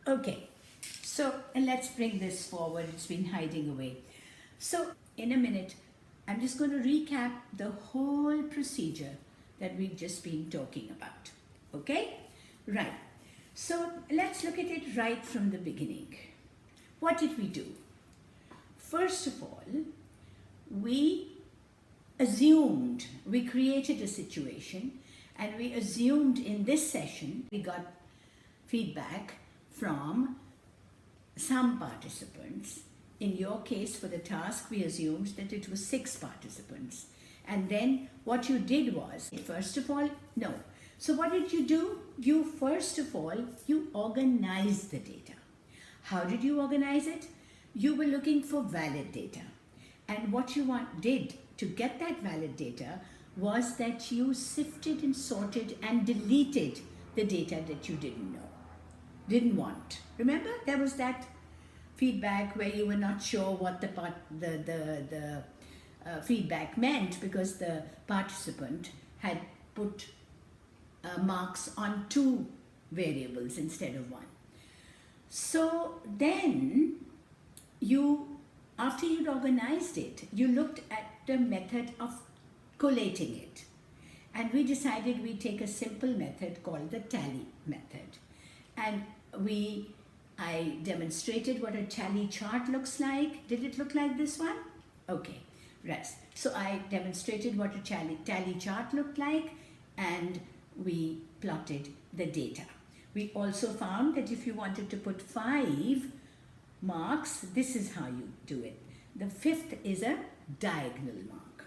Okay, so and let's bring this forward. It's been hiding away. So in a minute, I'm just going to recap the whole procedure that we've just been talking about. Okay? Right. So let's look at it right from the beginning. What did we do? First of all, we created a situation, and we assumed in this session, we got feedback from some participants. In your case, for the task, we assumed that it was 6 participants. And then what you did was, first of all, no. So what did you do? You, first of all, you organized the data. How did you organize it? You were looking for valid data. And what you did to get that valid data was that you sifted and sorted and deleted the data that you didn't want. Remember, there was that feedback where you were not sure what the feedback meant because the participant had put marks on 2 variables instead of 1. So then after you'd organized it, you looked at the method of collating it. And we decided we'd take a simple method called the tally method. And I demonstrated what a tally chart looks like. Did it look like this one? Okay, right. So I demonstrated what a tally chart looked like, and we plotted the data. We also found that if you wanted to put 5 marks, this is how you do it. The 5th is a diagonal mark.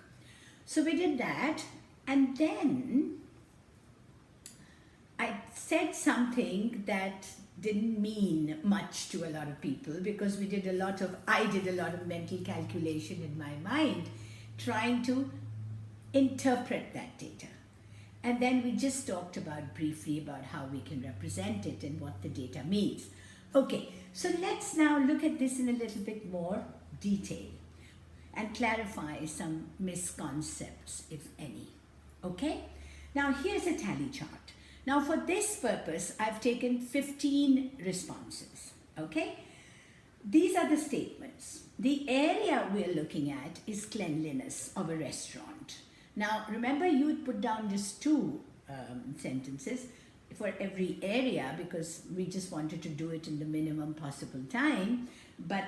So we did that, and then I said something that didn't mean much to a lot of people because I did a lot of mental calculation in my mind trying to interpret that data. And then we just talked briefly about how we can represent it and what the data means. Okay, so let's now look at this in a little bit more detail and clarify some misconceptions, if any. Okay? Now here's a tally chart. Now for this purpose, I've taken 15 responses. Okay? These are the statements. The area we're looking at is cleanliness of a restaurant. Now remember, you would put down just 2 sentences for every area because we just wanted to do it in the minimum possible time. But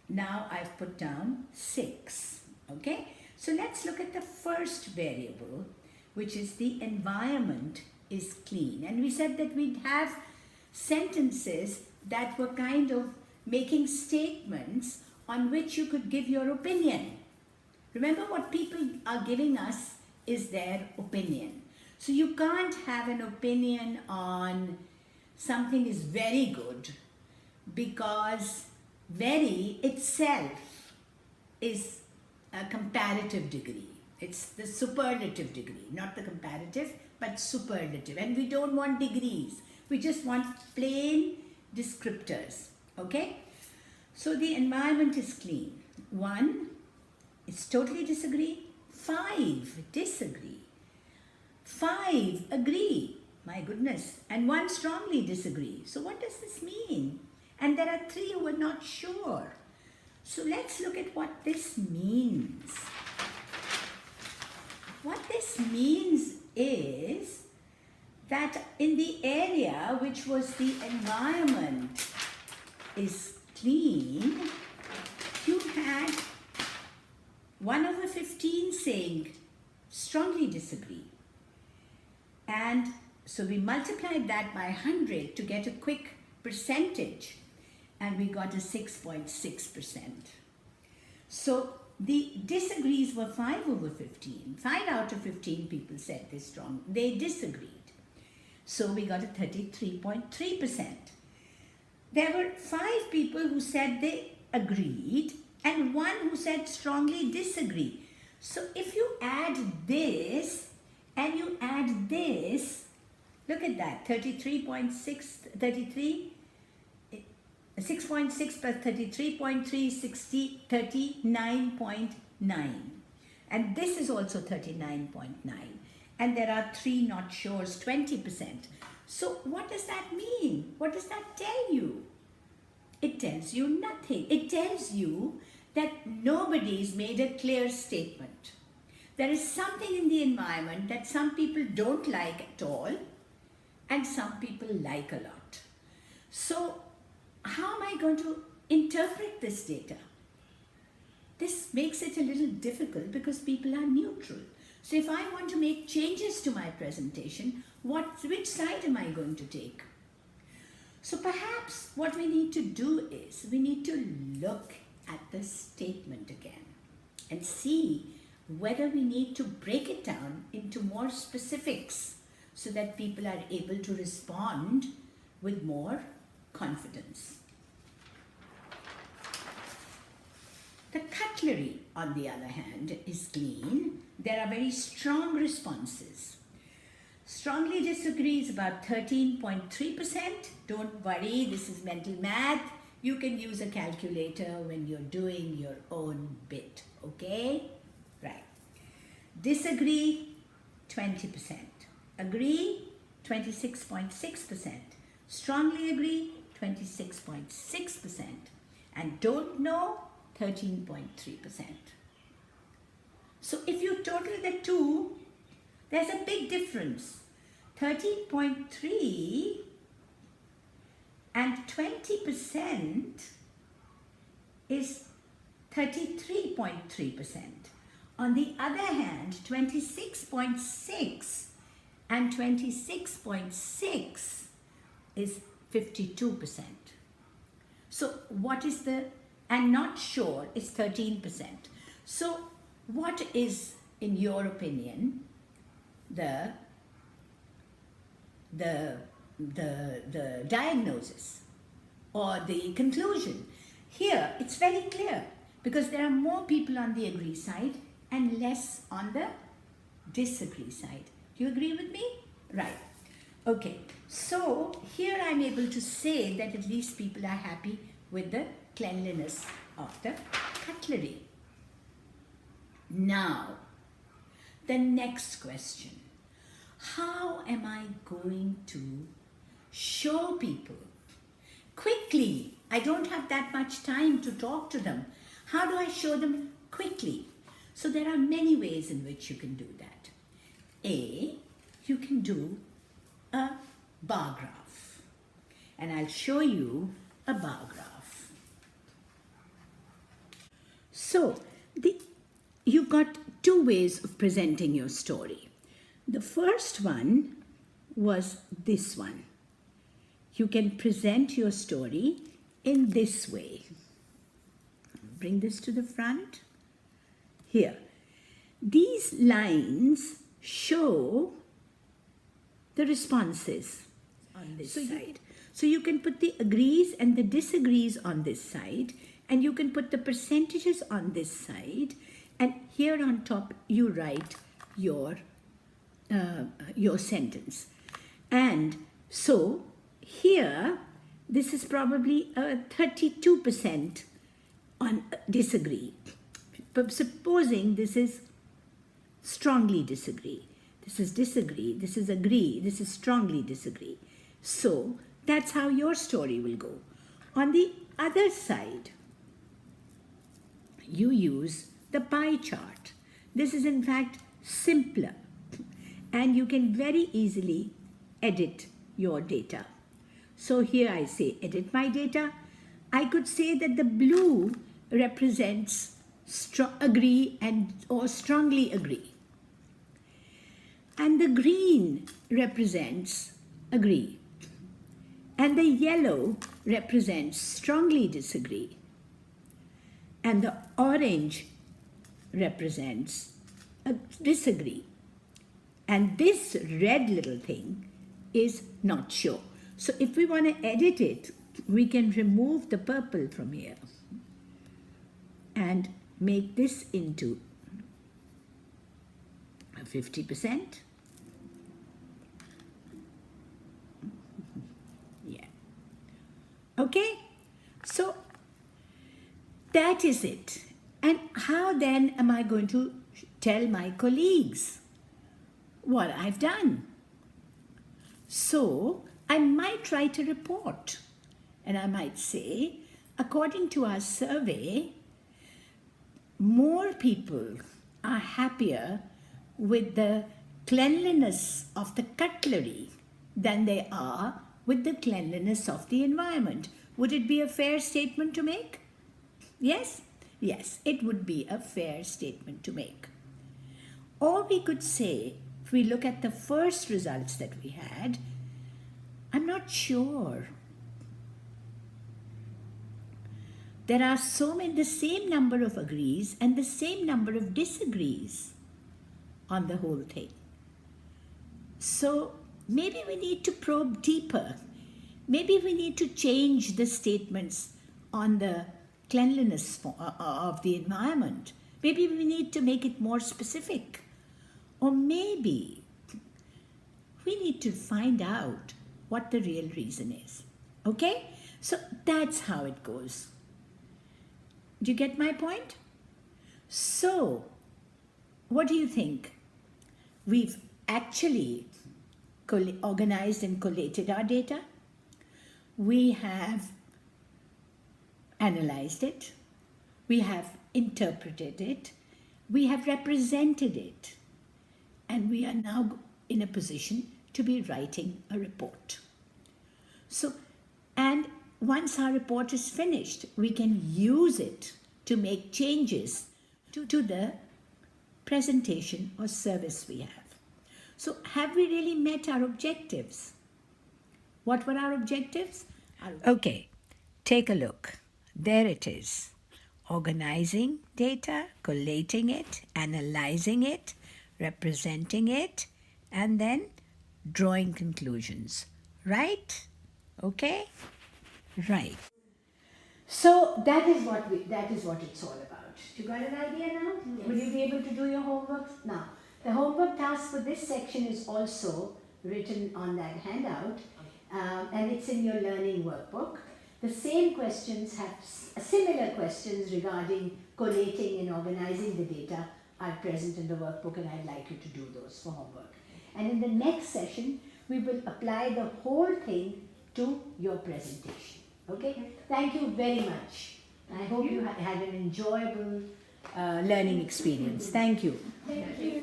now I've put down 6. Okay? So let's look at the first variable, which is the environment is clean. And we said that we'd have sentences that were kind of making statements on which you could give your opinion. Remember, what people are giving us is their opinion. So you can't have an opinion on something is very good because very itself is a comparative degree. It's the superlative degree, not the comparative, but superlative. And we don't want degrees. We just want plain descriptors. Okay? So the environment is clean. 1, it's totally disagree. 5, disagree. 5, agree. My goodness. And 1 strongly disagree. So what does this mean? And there are 3 who are not sure. So let's look at what this means. What this means is that in the area which was the environment is clean, you had 1/15 saying strongly disagree. And so we multiplied that by 100 to get a quick percentage, and we got a 6.6%. So the disagrees were 5/15. 5 out of 15 people said they disagreed. So we got a 33.3%. There were 5 people who said they agreed and 1 who said strongly disagree. So if you add this and you add this, look at that, 6.6 plus 33.3, 39.9. And this is also 39.9. And there are 3 not sures, 20%. So what does that mean? What does that tell you? It tells you nothing. It tells you that nobody's made a clear statement. There is something in the environment that some people don't like at all and some people like a lot. So how am I going to interpret this data? This makes it a little difficult because people are neutral. So if I want to make changes to my presentation, which side am I going to take? So perhaps what we need to do is we need to look at the statement again and see whether we need to break it down into more specifics so that people are able to respond with more confidence. The cutlery, on the other hand, is clean. There are very strong responses. Strongly disagrees about 13.3%. Don't worry, this is mental math. You can use a calculator when you're doing your own bit, okay? Right. Disagree, 20%. Agree, 26.6%. Strongly agree, 26.6%. And don't know, 13.3%. So if you total the two, there's a big difference. 13.3 and 20% is 33.3%. On the other hand, 26.6 and 26.6 is 52%. So what is the, and not sure is 13%. So what is, in your opinion, the diagnosis or the conclusion? Here it's very clear because there are more people on the agree side and less on the disagree side. Do you agree with me? Right. Okay. So here I'm able to say that at least people are happy with the cleanliness of the cutlery. Now, the next question. How am I going to show people quickly? I don't have that much time to talk to them. How do I show them quickly? So there are many ways in which you can do that. A, you can do a bar graph. And I'll show you a bar graph. So, you've got two ways of presenting your story. The first one was this one. You can present your story in this way. Bring this to the front. Here. These lines show the responses on this side. So you can put the agrees and the disagrees on this side, and you can put the percentages on this side, and here on top you write your sentence. And so here this is probably a 32% on disagree. But supposing this is strongly disagree, this is disagree, this is agree, this is strongly disagree. So that's how your story will go. On the other side, you use the pie chart. This is in fact simpler, and you can very easily edit your data. So here I say edit my data. I could say that the blue represents agree and or strongly agree, and the green represents agree, and the yellow represents strongly disagree, and the orange represents disagree, and this red little thing is not sure. So if we want to edit it, we can remove the purple from here and make this into 50%. Yeah. Okay? So that is it. And how then am I going to tell my colleagues what I've done? So I might write a report, and I might say according to our survey, more people are happier with the cleanliness of the cutlery than they are with the cleanliness of the environment. Would it be a fair statement to make? Yes? Yes, it would be a fair statement to make. Or we could say, if we look at the first results that we had, I'm not sure. There are the same number of agrees and the same number of disagrees on the whole thing. So maybe we need to probe deeper. Maybe we need to change the statements on the cleanliness of the environment. Maybe we need to make it more specific. Or maybe we need to find out what the real reason is. Okay? So that's how it goes. Do you get my point? So, what do you think? We've actually organized and collated our data. We have analyzed it. We have interpreted it. We have represented it. And we are now in a position to be writing a report. So, and once our report is finished, we can use it to make changes to the presentation or service we have. So have we really met our objectives? What were our objectives? Okay, take a look. There it is. Organizing data, collating it, analyzing it, representing it, and then drawing conclusions. Right? Okay? Right. So that is what it's all about. You got an idea now? Yes. Will you be able to do your homework? Now, the homework task for this section is also written on that handout, and it's in your learning workbook. The same questions have similar questions regarding collating and organizing the data are present in the workbook, and I'd like you to do those for homework. And in the next session, we will apply the whole thing to your presentation. Okay? Thank you very much. I hope you had an enjoyable learning experience. Thank you. Thank you.